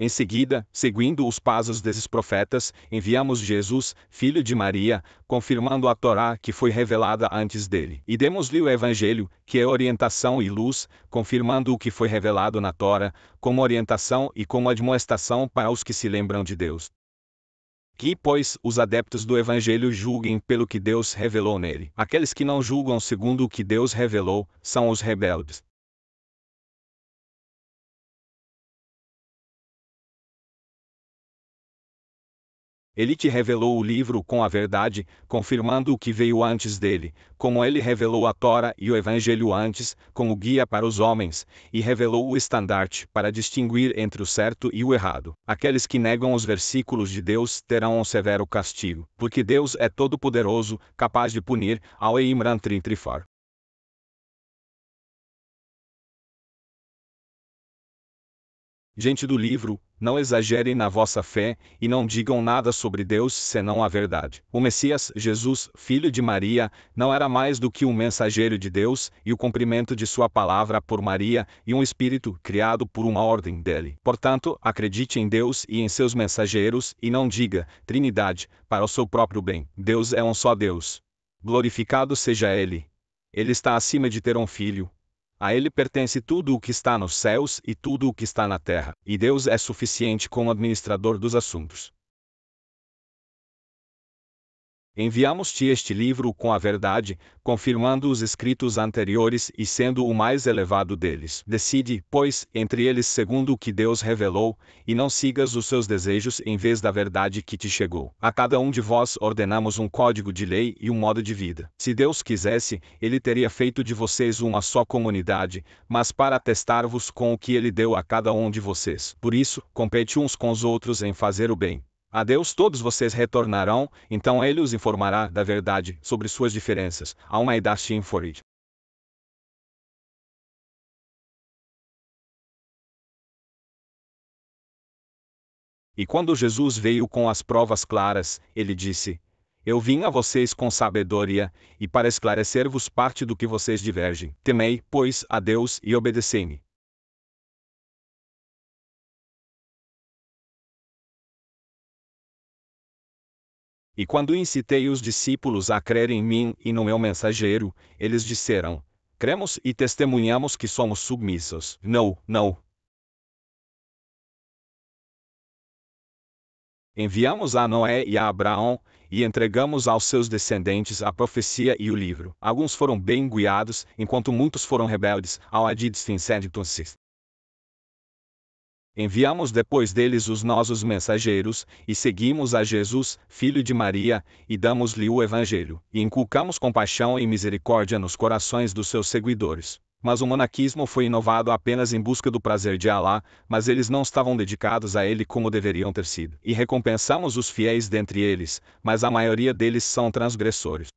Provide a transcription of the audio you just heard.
Em seguida, seguindo os passos desses profetas, enviamos Jesus, filho de Maria, confirmando a Torá que foi revelada antes dele. E demos-lhe o Evangelho, que é orientação e luz, confirmando o que foi revelado na Torá, como orientação e como admoestação para os que se lembram de Deus. Que, pois, os adeptos do Evangelho julguem pelo que Deus revelou nele. Aqueles que não julgam segundo o que Deus revelou, são os rebeldes. Ele te revelou o livro com a verdade, confirmando o que veio antes dele, como ele revelou a Torá e o Evangelho antes, como guia para os homens, e revelou o estandarte para distinguir entre o certo e o errado. Aqueles que negam os versículos de Deus terão um severo castigo, porque Deus é todo-poderoso, capaz de punir ao Imran Trintrifar. Gente do livro, não exagerem na vossa fé, e não digam nada sobre Deus senão a verdade. O Messias, Jesus, filho de Maria, não era mais do que um mensageiro de Deus, e o cumprimento de sua palavra por Maria, e um espírito criado por uma ordem dele. Portanto, acredite em Deus e em seus mensageiros, e não diga, Trindade, para o seu próprio bem. Deus é um só Deus. Glorificado seja Ele. Ele está acima de ter um filho. A ele pertence tudo o que está nos céus e tudo o que está na terra, e Deus é suficiente como administrador dos assuntos. Enviamos-te este livro com a verdade, confirmando os escritos anteriores e sendo o mais elevado deles. Decide, pois, entre eles segundo o que Deus revelou, e não sigas os seus desejos em vez da verdade que te chegou. A cada um de vós ordenamos um código de lei e um modo de vida. Se Deus quisesse, Ele teria feito de vocês uma só comunidade, mas para testar-vos com o que Ele deu a cada um de vocês. Por isso, compete uns com os outros em fazer o bem. A Deus todos vocês retornarão, então Ele os informará da verdade sobre suas diferenças. Almeida Forid. E quando Jesus veio com as provas claras, ele disse: Eu vim a vocês com sabedoria, e para esclarecer-vos parte do que vocês divergem. Temei, pois, a Deus e obedecei-me. E quando incitei os discípulos a crerem em mim e no meu mensageiro, eles disseram: Cremos e testemunhamos que somos submissos. Não. Enviamos a Noé e a Abraão, e entregamos aos seus descendentes a profecia e o livro. Alguns foram bem guiados, enquanto muitos foram rebeldes, ao Adid's Fincenditonsis. Enviamos depois deles os nossos mensageiros, e seguimos a Jesus, filho de Maria, e damos-lhe o Evangelho, e inculcamos compaixão e misericórdia nos corações dos seus seguidores. Mas o monaquismo foi inovado apenas em busca do prazer de Alá, mas eles não estavam dedicados a ele como deveriam ter sido. E recompensamos os fiéis dentre eles, mas a maioria deles são transgressores.